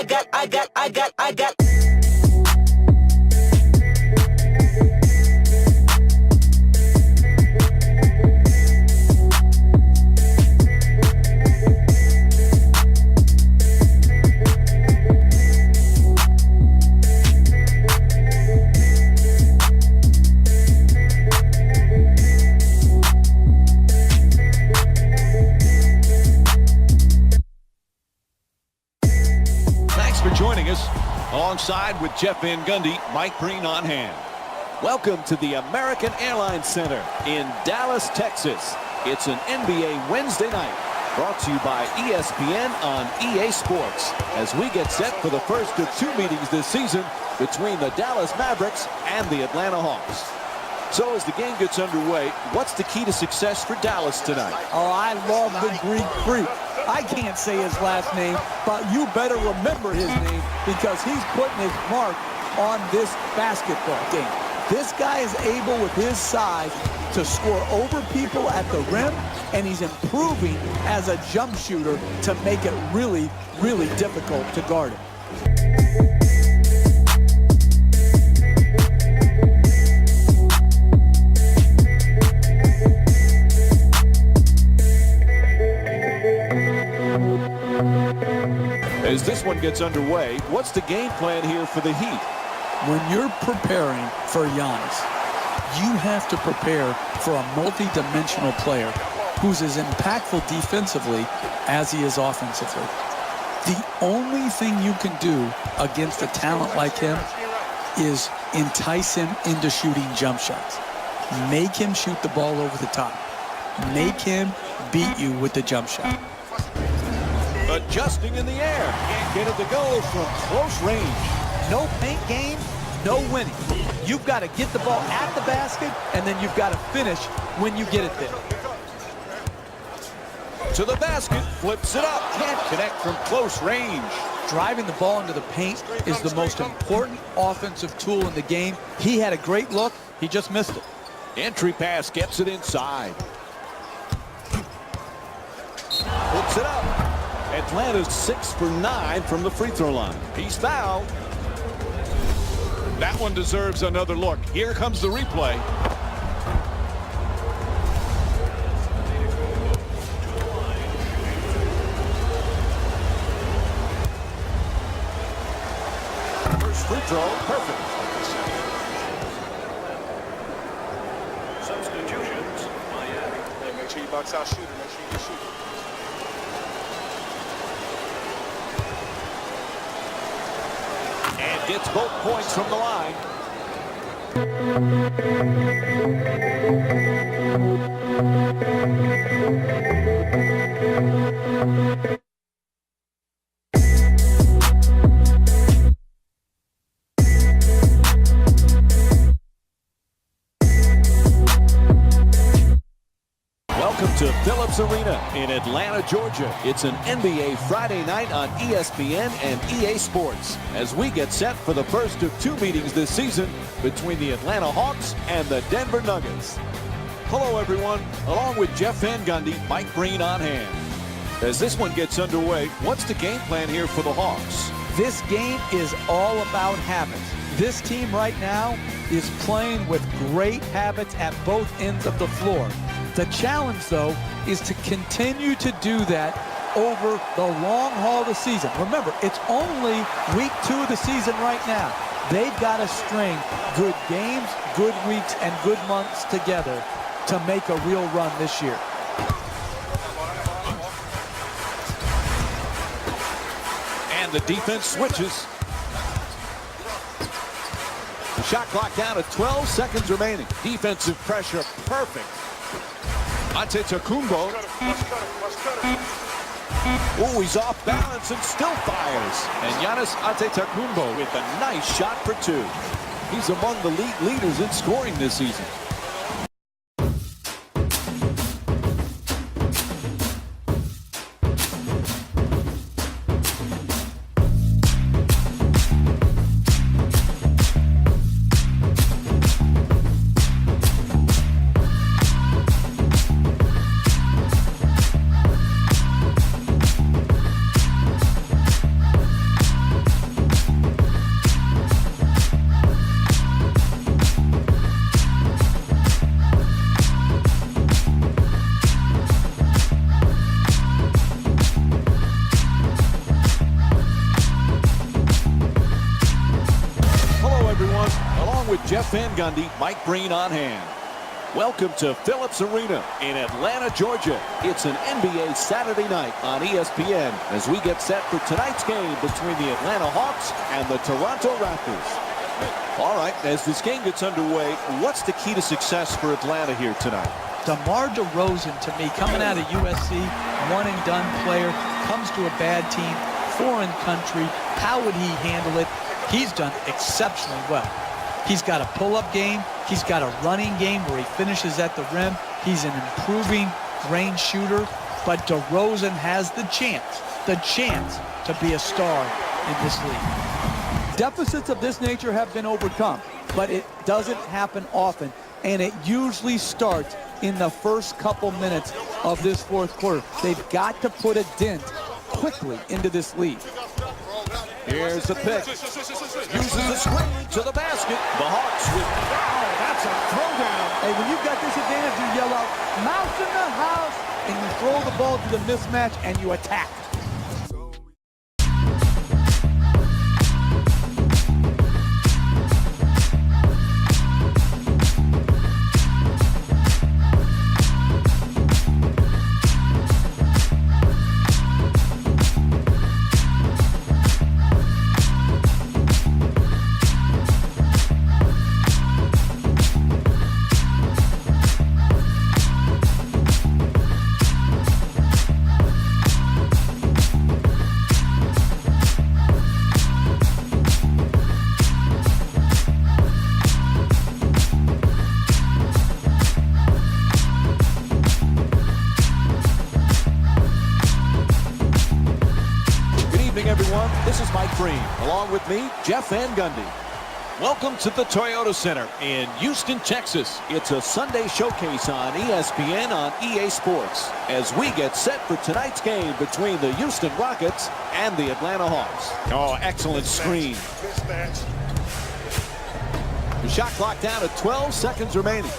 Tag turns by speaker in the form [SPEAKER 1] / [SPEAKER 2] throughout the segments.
[SPEAKER 1] got.
[SPEAKER 2] Alongside with Jeff Van Gundy, Mike Breen on hand. Welcome to the American Airlines Center in Dallas, Texas. It's an NBA Wednesday night brought to you by ESPN on EA Sports as we get set for the first of two meetings this season between the Dallas Mavericks and the Atlanta Hawks. So as the game gets underway, what's the key to success for Dallas tonight?
[SPEAKER 3] Oh, I love the Greek freak. I can't say his last name, but you better remember his name because he's putting his mark on this basketball game. This guy is able with his size to score over people at the rim, and he's improving as a jump shooter to make it really, really difficult to guard him.
[SPEAKER 2] As this one gets underway, what's the game plan here for the Heat?
[SPEAKER 3] When you're preparing for Giannis, you have to prepare for a multi-dimensional player who's as impactful defensively as he is offensively. The only thing you can do against a talent like him is entice him into shooting jump shots. Make him shoot the ball over the top. Make him beat you with the jump shot.
[SPEAKER 2] Adjusting in the air. Can't get it to go from close range.
[SPEAKER 3] No paint game, no winning. You've got to get the ball at the basket, and then you've got to finish when you get it there.
[SPEAKER 2] To the basket, flips it up. Can't connect from close range.
[SPEAKER 3] Driving the ball into the paint is the most important offensive tool in the game. He had a great look. He just missed it.
[SPEAKER 2] Entry pass gets it inside. Puts it up. Atlanta's 6 for 9 from the free throw line. He's fouled. That one deserves another look. Here comes the replay. First free throw, perfect.
[SPEAKER 4] Substitutions. Hey, make sure you box out shooter. Make sure you shoot.
[SPEAKER 2] And gets both points from the line. Welcome to Phillips Arena in Atlanta, Georgia. It's an NBA Friday night on ESPN and EA Sports as we get set for the first of two meetings this season between the Atlanta Hawks and the Denver Nuggets. Hello, everyone. Along with Jeff Van Gundy, Mike Breen on hand. As this one gets underway, what's the game plan here for the Hawks?
[SPEAKER 3] This game is all about habits. This team right now is playing with great habits at both ends of the floor. The challenge, though, is to continue to do that over the long haul of the season. Remember, it's only week 2 of the season right now. They've got to string good games, good weeks, and good months together to make a real run this year.
[SPEAKER 2] And the defense switches. The shot clock down at 12 seconds remaining. Defensive pressure, perfect. Antetokounmpo. Oh, he's off balance and still fires. And Giannis Antetokounmpo with a nice shot for 2. He's among the league leaders in scoring this season. Jeff Van Gundy, Mike Breen on hand. Welcome to Phillips Arena in Atlanta, Georgia. It's an NBA Saturday night on ESPN as we get set for tonight's game between the Atlanta Hawks and the Toronto Raptors. All right, as this game gets underway, what's the key to success for Atlanta here tonight?
[SPEAKER 3] DeMar DeRozan, to me, coming out of USC, one-and-done player, comes to a bad team, foreign country. How would he handle it? He's done exceptionally well. He's got a pull-up game. He's got a running game where he finishes at the rim. He's an improving range shooter. But DeRozan has the chance to be a star in this league. Deficits of this nature have been overcome, but it doesn't happen often. And it usually starts in the first couple minutes of this fourth quarter. They've got to put a dent quickly into this lead.
[SPEAKER 2] Here's the pick. Uses the screen to the basket. The Hawks with, wow, that's a throwdown.
[SPEAKER 3] Hey, when you've got this advantage, you yell out, mouse in the house, and you throw the ball to the mismatch, and you attack.
[SPEAKER 2] This is Mike Breen. Along with me, Jeff Van Gundy. Welcome to the Toyota Center in Houston, Texas. It's a Sunday showcase on ESPN on EA Sports as we get set for tonight's game between the Houston Rockets and the Atlanta Hawks. Oh, excellent screen. The shot clock down at 12 seconds remaining.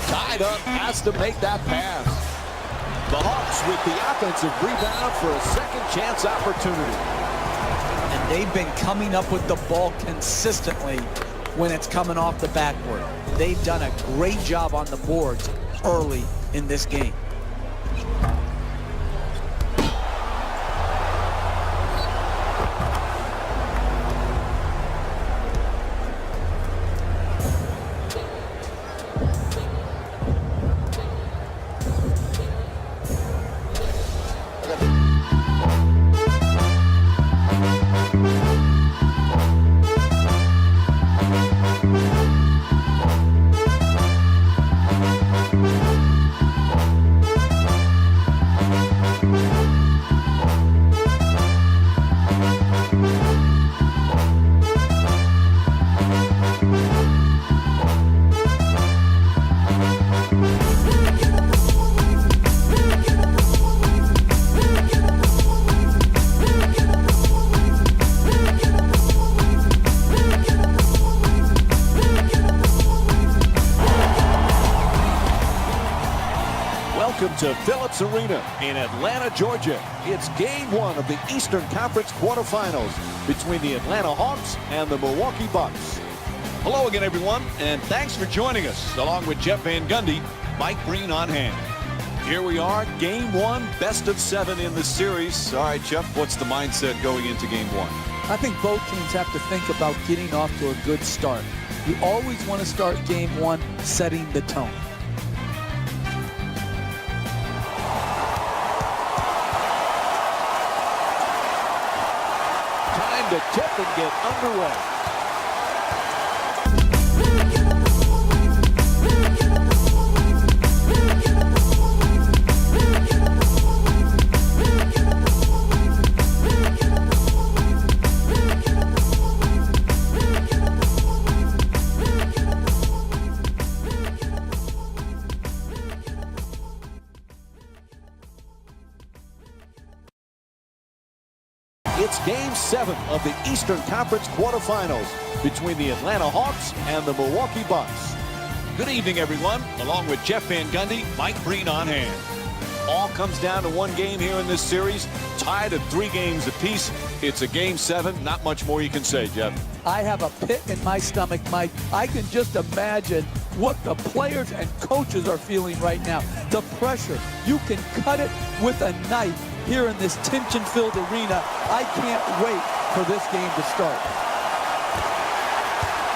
[SPEAKER 2] Tied up, has to make that pass. The Hawks with the offensive rebound for a second chance opportunity.
[SPEAKER 3] And they've been coming up with the ball consistently when it's coming off the backboard. They've done a great job on the boards early in this game.
[SPEAKER 2] Welcome to Phillips Arena in Atlanta, Georgia. It's game one of the Eastern Conference quarterfinals between the Atlanta Hawks and the Milwaukee Bucks. Hello again, everyone, and thanks for joining us. Along with Jeff Van Gundy, Mike Breen on hand. Here we are, game one, best of 7 in the series. All right, Jeff, what's the mindset going into game one?
[SPEAKER 3] I think both teams have to think about getting off to a good start. You always want to start game one setting the tone.
[SPEAKER 2] Time to tip and get underway. It's game 7 of the Eastern Conference quarterfinals between the Atlanta Hawks and the Milwaukee Bucks. Good evening, everyone. Along with Jeff Van Gundy, Mike Breen on hand. All comes down to one game here in this series. tied at 3 games apiece. It's a game 7. Not much more you can say, Jeff.
[SPEAKER 3] I have a pit in my stomach, Mike. I can just imagine what the players and coaches are feeling right now. The pressure. You can cut it with a knife here in this tension-filled arena. I can't wait for this game to start.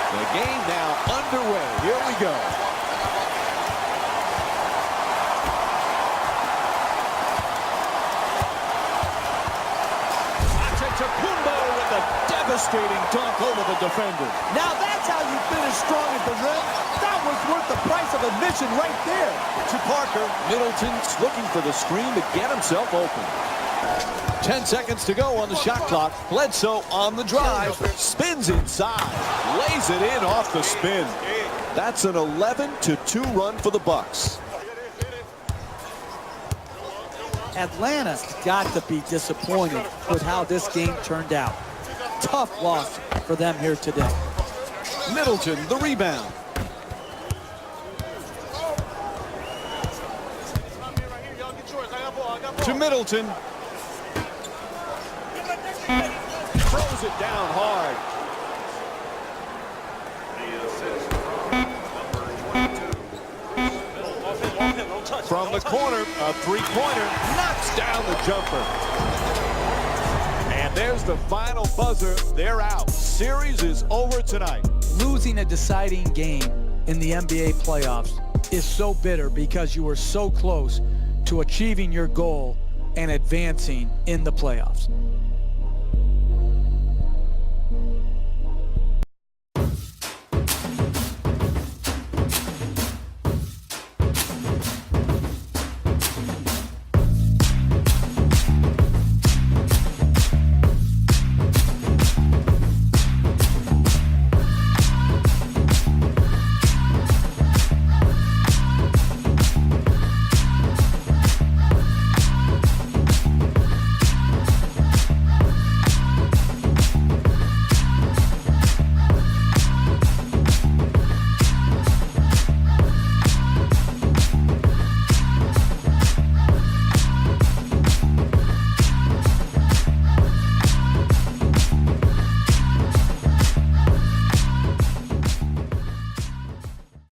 [SPEAKER 2] The game now underway. Here we go. Antetokounmpo with a devastating dunk over the defender.
[SPEAKER 3] Now that's how you finish strong at the rim. That was worth the price of admission right there.
[SPEAKER 2] To Parker, Middleton's looking for the screen to get himself open. 10 seconds to go on the shot clock. Bledsoe on the drive, spins inside, lays it in off the spin. That's an 11-2 run for the Bucks.
[SPEAKER 3] Atlanta's got to be disappointed with how this game turned out. Tough loss for them here today.
[SPEAKER 2] Middleton, the rebound. To Middleton. Throws it down hard. From the corner, a three-pointer, knocks down the jumper. And there's the final buzzer. They're out. Series is over tonight.
[SPEAKER 3] Losing a deciding game in the NBA playoffs is so bitter because you were so close to achieving your goal and advancing in the playoffs.